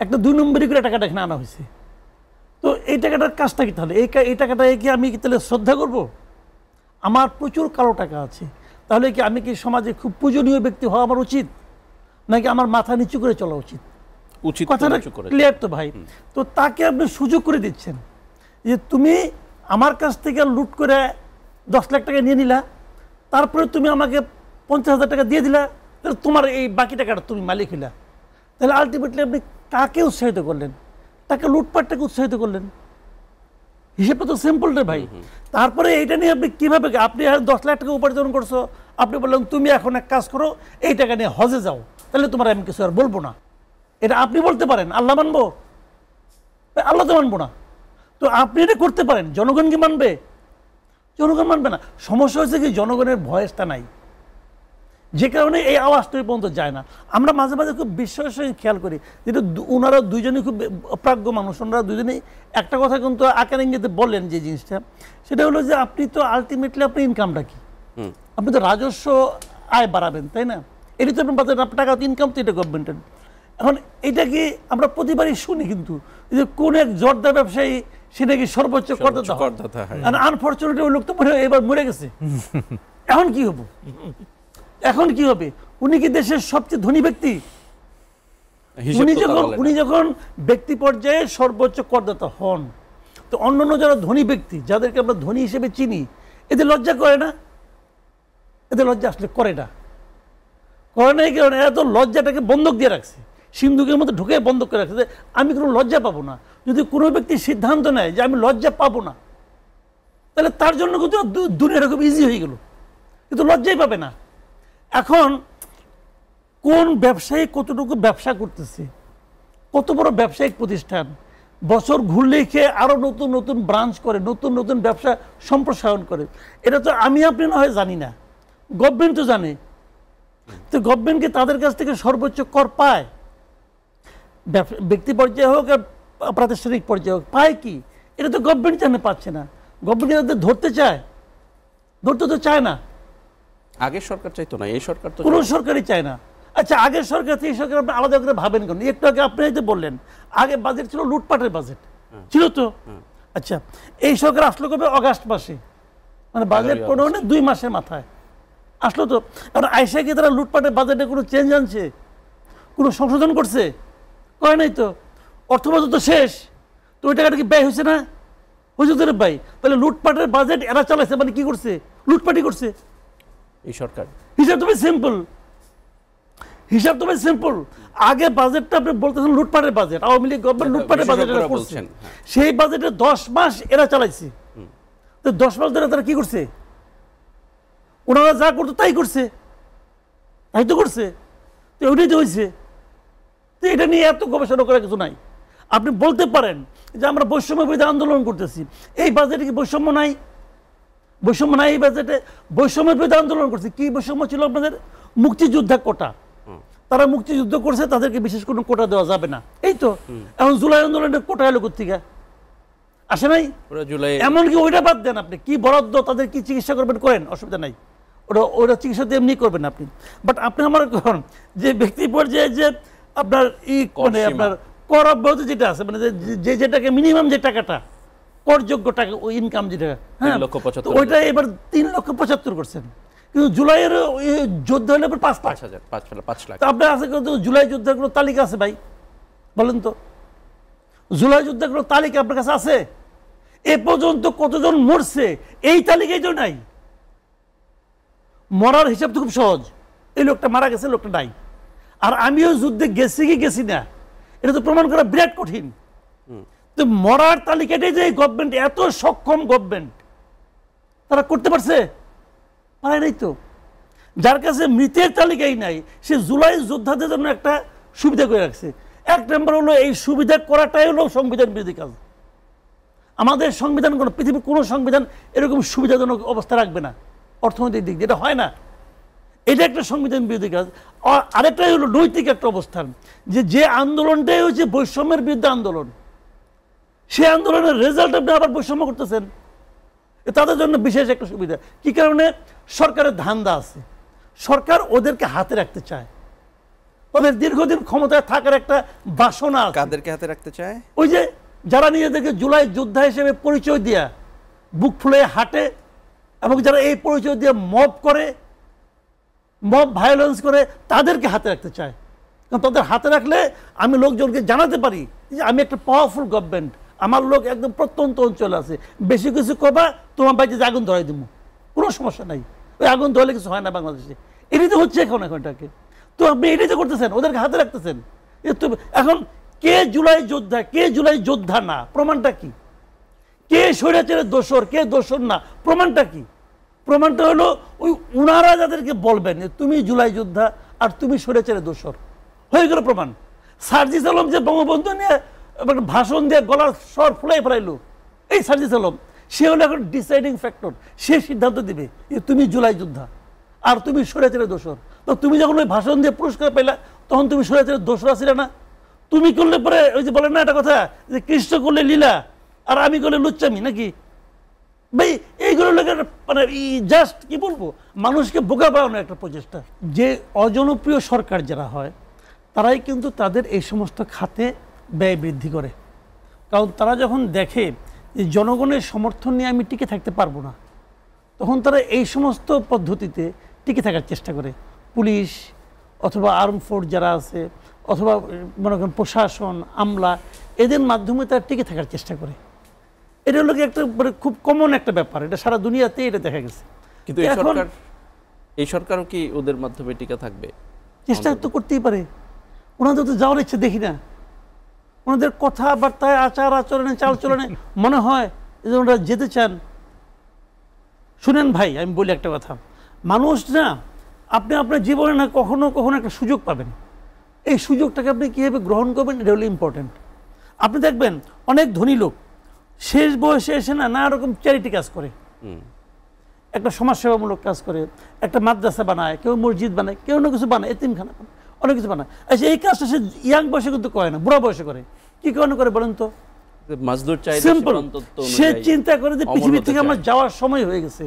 একটা 2 নম্বরই করে টাকাটা এখানে আনা হয়েছে। তো এই টাকাটার কাজটা কি তাহলে? এই টাকাটা কি আমি কি তাহলে শ্রদ্ধা করব? আমার প্রচুর কালো টাকা আছে, তাহলে কি আমি কি সমাজে খুব পূজনীয় ব্যক্তি হওয়া আমার উচিত, নাকি আমার মাথা নিচু করে চলা উচিত? কথাটা ক্লিয়ার তো ভাই? তো তাকে আপনি সুযোগ করে দিচ্ছেন যে তুমি আমার কাছ থেকে লুট করে 10 লাখ টাকা নিয়ে নিলা, তারপরে তুমি আমাকে 50,000 টাকা দিয়ে দিলা, তাহলে তোমার এই বাকি টাকাটা তুমি মালিক হইলা। তাহলে আলটিমেটলি আপনি কাকে উৎসাহিত করলেন? তাকে লুটপাটটাকে উৎসাহিত করলেন। হিসেবটা তো সিম্পল রে ভাই। তারপরে এইটা নিয়ে আপনি কিভাবে, আপনি 10 লাখ টাকা উপার্জন করছো, আপনি বললেন তুমি এখন এক কাজ করো, এই টাকা নিয়ে হজে যাও, তাহলে তোমার আমি কিছু আর বলবো না। এটা আপনি বলতে পারেন, আল্লাহ মানবো? আল্লাহ তো মানবো না। তো আপনি এটা করতে পারেন, জনগণ কি মানবে? জনগণ মানবে না। সমস্যা হয়েছে কি, জনগণের ভয়েসটা নাই, যে কারণে এই আওয়াজটা পর্যন্ত যায় না। আমরা মাঝে মাঝে খুব বিশ্বাসের সঙ্গে খেয়াল করি, যেটা ওনারা দুইজনই খুব অপ্রাজ্ঞ মানুষ, ওনারা দুজনেই একটা কথা কিন্তু আকার ইঙ্গিতে বললেন যে জিনিসটা, সেটা হলো যে আপনি তো আলটিমেটলি আপনি ইনকামটা কি, আপনি তো রাজস্ব আয় বাড়াবেন, তাই না? এটা তো আপনার টাকা ইনকাম তো এটা গভর্নমেন্টের। এখন এটা কি আমরা প্রতিবারই শুনি, কিন্তু যে কোন এক জর্দা ব্যবসায়ী সে নাকি সর্বোচ্চ করদাতা হয়, আর আনফরচুনেটলি ওই লোক তো এবার মরে গেছে। এখন কি হবো? এখন কি হবে? উনি কি দেশের সবচেয়ে ধনী ব্যক্তি? উনি যখন ব্যক্তি পর্যায়ে সর্বোচ্চ করদাতা হন, তো অন্যান্য যারা ধনী ব্যক্তি, যাদেরকে আমরা ধনী হিসেবে চিনি, এদের লজ্জা করে না? এদের লজ্জা আসলে করে না, করে না। এই কারণে এরা তো লজ্জাটাকে বন্ধক দিয়ে রাখছে, সিন্ধুকের মধ্যে ঢুকে বন্ধক করে রাখছে, যে আমি কোনো লজ্জা পাবো না। যদি কোনো ব্যক্তি সিদ্ধান্ত নেয় যে আমি লজ্জা পাবো না, তাহলে তার জন্য কিন্তু দুনিয়াটা খুব ইজি হয়ে গেল, কিন্তু লজ্জাই পাবে না। এখন কোন ব্যবসায়ী কতটুকু ব্যবসা করতেছে, কত বড় ব্যবসায়িক প্রতিষ্ঠান, বছর ঘুরলেই খেয়ে আরো নতুন নতুন ব্রাঞ্চ করে, নতুন নতুন ব্যবসা সম্প্রসারণ করে, এটা তো আমি আপনি না হয় জানি না, গভর্নমেন্ট তো জানে। তো গভর্নমেন্টকে তাদের কাছ থেকে সর্বোচ্চ কর পায়, ব্যক্তি পর্যায়ে হোক আর প্রাতিষ্ঠানিক পর্যায়ে হোক, পায় কি? এটা তো গভর্নমেন্ট জানে পাচ্ছে না। গভর্নমেন্ট তাদের ধরতে চায়, ধরতে তো চায় না। আগের সরকার চাইতো না, এই সরকার তো কোনো সরকারই চায় না। আচ্ছা, আগের সরকার থেকে সরকার আপনি আলাদা করে ভাবেন কেন? একটু আগে আপনি হয়তো বললেন আগে বাজেট ছিল লুটপাটের বাজেট ছিল তো। আচ্ছা, এই সরকার আসলো কবে? অগাস্ট মাসে, মানে বাজেট প্রণয়নে 2 মাসের মাথায় আসলো তো। কারণ আইসা কি তারা লুটপাটের বাজেটে কোনো চেঞ্জ আনছে, কোনো সংশোধন করছে? করে নাই তো। অর্থ বছর তো শেষ, তো ওই টাকাটা কি ব্যয় হয়েছে না? হয়েছে তো ভাই। তাহলে লুটপাটের বাজেট এরা চালাইছে, মানে কি করছে? লুটপাটই করছে এই সরকার। হিসাব তো সিম্পল, হিসাব তো সিম্পল। আগে বাজেটটা আপনি বলতেছেন লুটপাটের বাজেট, আওয়ামী লীগ গভর্নমেন্ট লুটপাটের বাজেট এরা করছে, সেই বাজেটে 10 মাস এরা চালাইছে। তো 10 মাস ধরে তারা কি করছে? ওনারা যা করতো তাই করছে, তাই তো করছে। তো ওইটাই তো হয়েছে। তো এটা নিয়ে এত গবেষণা করার কিছু নাই। আপনি বলতে পারেন যে আমরা বৈষম্য বিরোধী আন্দোলন করতেছি, এই বাজেটে কি বৈষম্য নাই? বৈষম্য নাই এই বাজেটে। বৈষম্যের বিরুদ্ধে আন্দোলন করছে, কি বৈষম্য ছিল আপনাদের? মুক্তিযোদ্ধা কোটা, তারা মুক্তিযুদ্ধ করছে, তাদেরকে বিশেষ কোনো কোটা দেওয়া যাবে না, এই তো। এখন জুলাই আন্দোলনের কোটা এলো কোথেকে? আসে নাই। এমনকি ওইটা বাদ দেন, আপনি কি বরাদ্দ, তাদের কি চিকিৎসা করবেন করেন, অসুবিধা নাই, ওরা চিকিৎসা তো এমনি করবেন আপনি। বাট আপনি আমার যে ব্যক্তি পর্যায়ে যে আপনার মানে আপনার কর অব্যাহত যেটা আছে, মানে যেটাকে মিনিমাম যে টাকাটা করযোগ্য টাকা, ওই ইনকাম যেটা, হ্যাঁ, ওইটা এবার 3,75,000 করছেন। কিন্তু জুলাইয়ের যোদ্ধা হলে 5 লাখ। আপনার আছে জুলাই যোদ্ধার কোনো তালিকা আছে ভাই? বলেন তো, জুলাই যোদ্ধার কোনো তালিকা আপনার কাছে আছে? এ পর্যন্ত কতজন মরছে এই তালিকাই তো নাই। মরার হিসাব তো খুব সহজ, এই লোকটা মারা গেছে, লোকটা নাই। আর আমিও যুদ্ধে গেছি কি গেছি না, এটা তো প্রমাণ করা বিরাট কঠিন। তো মরার তালিকাটাই যে গভর্নমেন্ট এত সক্ষম গভর্নমেন্ট, তারা করতে পারছে? পারে নাই তো। যার কাছে মৃতের তালিকাই নাই, সে জুলাই যোদ্ধাদের জন্য একটা সুবিধা করে রাখছে। 1 নম্বর হলো এই সুবিধা করাটাই হলো সংবিধান বিরোধী কাজ। আমাদের সংবিধান, কোনো পৃথিবীর কোনো সংবিধান এরকম সুবিধাজনক অবস্থা রাখবে না অর্থনৈতিক দিক দিয়ে, এটা হয় না। এটা একটা সংবিধান বিরোধী কাজ। আরেকটাই হলো নৈতিক একটা অবস্থান, যে আন্দোলনটাই হচ্ছে বৈষম্যের বিরুদ্ধে আন্দোলন, সেই আন্দোলনের রেজাল্ট আপনি আবার বৈষম্য করতেছেন। তাদের জন্য বিশেষ একটা সুবিধা কি কারণে? সরকারের ধান্দা আছে, সরকার ওদেরকে হাতে রাখতে চায়, ওদের দীর্ঘদিন ক্ষমতায় থাকার একটা বাসনা আছে। কাদেরকে হাতে রাখতে চায়? ওই যে যারা নিজেদেরকে জুলাই যোদ্ধা হিসেবে পরিচয় দিয়া বুক ফুলে হাঁটে এবং যারা এই পরিচয় দিয়ে মব করে, মব ভায়োলেন্স করে, তাদেরকে হাতে রাখতে চায়। কারণ তাদের হাতে রাখলে আমি লোকজনকে জানাতে পারি যে আমি একটা পাওয়ারফুল গভর্নমেন্ট, আমার লোক একদম প্রত্যন্ত অঞ্চলে আছে, বেশি কিছু করবা তোমার বাড়িতে যে আগুন ধরাই দিব, কোনো সমস্যা নাই, ওই আগুন ধরলে কিছু হয় না বাংলাদেশে। এটাই তো হচ্ছে এখন এটাকে। তো আপনি এটাই তো করতেছেন, ওদেরকে হাতে রাখতেছেন। এখন কে জুলাই যোদ্ধা, কে জুলাই যোদ্ধা না, প্রমাণটা কি? কে স্বৈরাচারের দোষর, কে দোষর না, প্রমাণটা কি? প্রমাণটা হলো ওই উনারা যাদেরকে বলবেন তুমি জুলাই যোদ্ধা আর তুমি স্বৈরাচারের দোষর, হয়ে গেল প্রমাণ। সার্জিস আলম যে বঙ্গবন্ধু নিয়ে ভাষণ দিয়ে গলার স্বর ফুলাই ফেলাইলো, এই সার্জিস আলম সে হলো এখন ডিসাইডিং ফ্যাক্টর। সে সিদ্ধান্ত দিবে যে তুমি জুলাই যোদ্ধা আর তুমি স্বৈরাচারের দোষর। তো তুমি যখন ওই ভাষণ দিয়ে পুরস্কার পাইলা তখন তুমি স্বৈরাচারের দোষর ছিলে না? তুমি করলে পরে ওই যে বলেন না একটা কথা যে কৃষ্ণ করলে লীলা আর আমি করলে লুচ্চামি নাকি? ভাই এইগুলো মানে জাস্ট কি বলবো, মানুষকে বোকা বানানোর একটা প্রচেষ্টা। যে অজনপ্রিয় সরকার যারা হয় তারাই কিন্তু তাদের এই সমস্ত খাতে ব্যয় বৃদ্ধি করে। কারণ তারা যখন দেখে যে জনগণের সমর্থন নিয়ে আমি টিকে থাকতে পারবো না, তখন তারা এই সমস্ত পদ্ধতিতে টিকে থাকার চেষ্টা করে। পুলিশ অথবা আর্ম ফোর্স যারা আছে অথবা মনে করেন প্রশাসন, আমলা, এদের মাধ্যমে তারা টিকে থাকার চেষ্টা করে। এটা হলো একটা খুব কমন একটা ব্যাপার, এটা সারা দুনিয়াতে এটা দেখা গেছে। কিন্তু এই সরকারও কি ওদের মাধ্যমে টিকে থাকবে? চেষ্টা তো করতেই পারে। ওনাদের তো যাওয়ার ইচ্ছে দেখি না, ওনাদের কথাবার্তায়, আচার আচরণে, চালচলনে মনে হয় যে ওনারা যেতে চান। শুনেন ভাই, আমি বলি একটা কথা, মানুষ না আপনি আপনার জীবনে না কখনো কখনো একটা সুযোগ পাবেন, এই সুযোগটাকে আপনি কীভাবে গ্রহণ করবেন এটা হলো ইম্পর্টেন্ট। আপনি দেখবেন অনেক ধনী লোক শেষ বয়সে এসে না নানা রকম চ্যারিটি কাজ করে, একটা সমাজসেবামূলক কাজ করে, একটা মাদ্রাসা বানায়, কেউ মসজিদ বানায়, কেউ না কিছু বানায়, এতিমখানা বানায়, অনেক কিছু বানায়। আচ্ছা এই কাজটা সে ইয়াং বয়সে কিন্তু করে না, বুড়া বয়সে করে। কি কারণে করে বলেন তো? সিম্পল, সে চিন্তা করে যে পৃথিবী থেকে আমার যাওয়ার সময় হয়ে গেছে,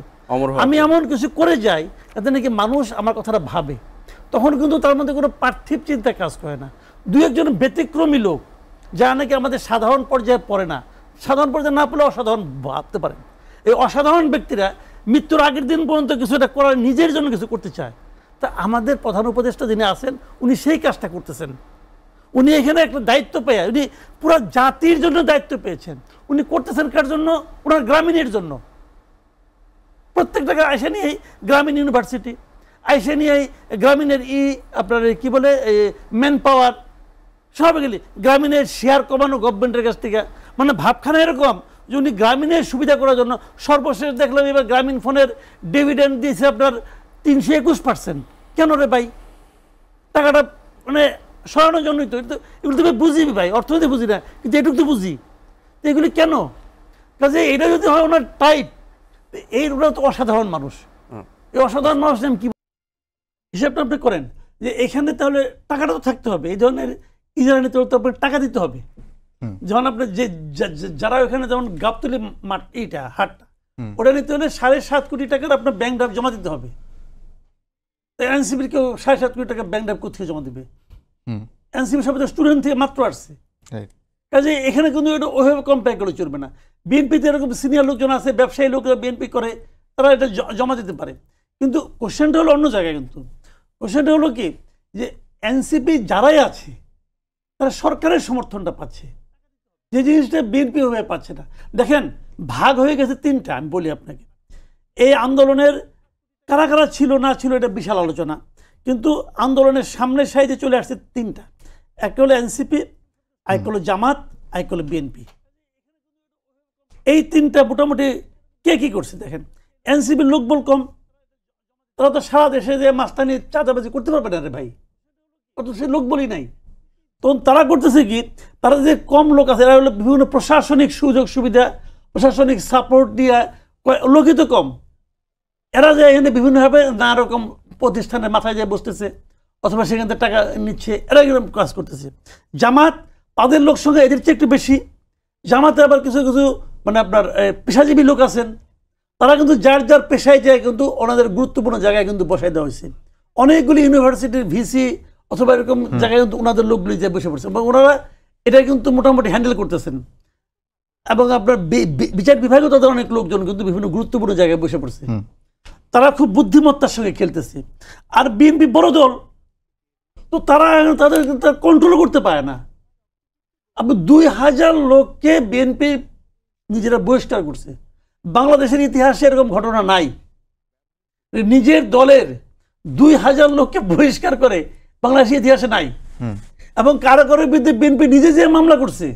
আমি এমন কিছু করে যাই যাতে নাকি মানুষ আমার কথাটা ভাবে। তখন কিন্তু তার মধ্যে কোনো পার্থিব চিন্তা কাজ করে না। দুই একজন ব্যতিক্রমী লোক যারা নাকি আমাদের সাধারণ পর্যায়ে পড়ে না, সাধারণ পর্যায়ে না পড়লে অসাধারণ ভাবতে পারেন, এই অসাধারণ ব্যক্তিরা মৃত্যুর আগের দিন পর্যন্ত কিছু একটা করার, নিজের জন্য কিছু করতে চায়। তা আমাদের প্রধান উপদেষ্টা যিনি আছেন উনি সেই কাজটা করতেছেন। উনি এখানে একটা দায়িত্ব পেয়ে, উনি পুরো জাতির জন্য দায়িত্ব পেয়েছেন। উনি করতেছেন কার জন্য? ওনার গ্রামীণের জন্য। প্রত্যেকটা আইসা নিয়ে গ্রামীণ ইউনিভার্সিটি, আইসা নিয়ে গ্রামীণের আপনার কি বলে ম্যান পাওয়ার, সব গেলি গ্রামীণের শেয়ার কমানো গভর্নমেন্টের কাছ থেকে। মানে ভাবখানা এরকম যে উনি গ্রামীণের সুবিধা করার জন্য সর্বশেষ দেখলাম এবার গ্রামীণ ফোনের ডিভিডেন্ড দিয়েছে আপনার 321%। কেন রে ভাই? টাকাটা মানে সরানোর জন্যই তো। এগুলো তুমি বুঝিবি ভাই, অর্থনীতি বুঝি না, কিন্তু এটুকু তো বুঝি। তো এগুলি কেন? কাজে এটা যদি হয় ওনার টাইট, এইগুলো তো অসাধারণ মানুষ। এই অসাধারণ মানুষ আমি কি হিসাবটা আপনি করেন যে এখানে তাহলে টাকাটা তো থাকতে হবে, এই ধরনের ইজারা নিতে হলে তো আপনার টাকা দিতে হবে। যখন আপনার যে যারা ওখানে যেমন গাবতলি মাঠ, এইটা হাটটা, ওটা নিতে হলে 7.5 কোটি টাকার আপনার ব্যাংক ড্রাফট জমা দিতে হবে। এনসিবির কেউ 7.5 কোটি টাকা ব্যাংক ড্রাফট কোথেকে জমা দিবে? এনসিবি সব স্টুডেন্ট থেকে মাত্র আসছে। কাজে এখানে কিন্তু এটা ওইভাবে কম্পেয়ার করে চলবে না। বিএনপিতে এরকম সিনিয়র লোকজন আছে, ব্যবসায়ী লোকরা বিএনপি করে, তারা এটা জমা দিতে পারে। কিন্তু কোশ্চেনটা হলো অন্য জায়গায়। কিন্তু কোশ্চেনটা হলো কি যে এনসিপি যারাই আছে তারা সরকারের সমর্থনটা পাচ্ছে, যে জিনিসটা বিএনপি ওভাবে পাচ্ছে না। দেখেন ভাগ হয়ে গেছে 3টা। আমি বলি আপনাকে, এই আন্দোলনের কারা কারা ছিল না ছিল এটা বিশাল আলোচনা, কিন্তু আন্দোলনের সামনের সাইডে চলে আসছে 3টা। একটা হলো এনসিপি, আরেকটা হলো জামাত, আরেকটা হলো বিএনপি। এই 3টা মোটামুটি কে কি করছে দেখেন। এনসিপির লোকবল কম, তারা তো সারা দেশে যে মাস্তানি চাঁদাবাজি করতে পারবে না রে ভাই, অত সে লোকবলই নাই। তখন তারা করতেছে কি, তারা যে কম লোক আছে এরা হলো বিভিন্ন প্রশাসনিক সুযোগ সুবিধা, প্রশাসনিক সাপোর্ট দিয়ে, লোকই তো কম, এরা যে এখানে বিভিন্নভাবে নানা রকম প্রতিষ্ঠানের মাথায় যায় বসতেছে অথবা সেখান থেকে টাকা নিচ্ছে, এরা এরকম কাজ করতেছে। জামাত তাদের লোক সংখ্যা এদের চেয়ে একটু বেশি। জামাতে আবার কিছু কিছু মানে আপনার পেশাজীবী লোক আছেন, তারা কিন্তু যার যার পেশায় যায় কিন্তু ওনাদের গুরুত্বপূর্ণ জায়গায় কিন্তু বসাই দেওয়া হয়েছে। অনেকগুলি ইউনিভার্সিটির ভিসি, অথবা এরকম জায়গায় কিন্তু ওনাদের লোকগুলি যে বসে পড়ছে এবং ওনারা এটা কিন্তু মোটামুটি হ্যান্ডেল করতেছেন এবং আপনার বিচার বিভাগেও তাদের অনেক লোকজন কিন্তু বিভিন্ন গুরুত্বপূর্ণ জায়গায় বসে পড়ছে। তারা খুব বুদ্ধিমত্তার সঙ্গে খেলতেছে। আর বিএনপি বড় দল, তো তারা তাদের কন্ট্রোল করতে পারে না। আপনি 2000 লোককে বিএনপি নিজেরা বহিষ্কার করছে। বাংলাদেশের ইতিহাসে এরকম ঘটনা নাই, নিজের দলের 2000 লোককে বহিষ্কার করে বাংলাদেশের ইতিহাসে নাই। এবং কারাগারের বিরুদ্ধে বিএনপি নিজে যে মামলা করছে।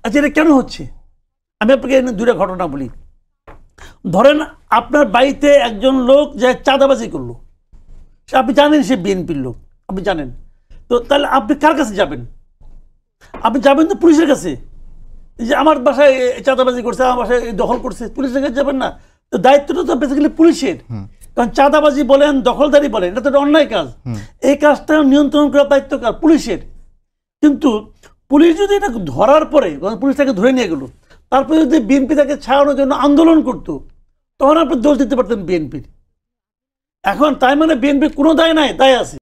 আচ্ছা, এটা কেন হচ্ছে? আমি আপনাকে দুইটা ঘটনা বলি। ধরেন আপনার বাড়িতে একজন লোক যে চাঁদাবাজি করলো, আপনি জানেন সে বিএনপির লোক, আপনি জানেন, তো তাহলে আপনি কার কাছে যাবেন? আপনি যাবেন তো পুলিশের কাছে, যে আমার বাসায় চাঁদাবাজি করছে, আমার বাসায় দখল করছে, পুলিশের কাছে যাবেন না? তো দায়িত্বটা তো বেসিক্যালি পুলিশের, কারণ চাঁদাবাজি বলেন, দখলদারি বলেন, এটা তো একটা অন্যায় কাজ। এই কাজটা নিয়ন্ত্রণ করার দায়িত্ব কার? পুলিশের। কিন্তু পুলিশ যদি এটা ধরার পরে, পুলিশ তাকে ধরে নিয়ে গেল, তারপরে যদি বিএনপি তাকে ছাড়ানোর জন্য আন্দোলন করতো, তখন আপনি দোষ দিতে পারতেন বিএনপির। এখন তাই মানে বিএনপি কোনো দায় নাই, দায় আছে।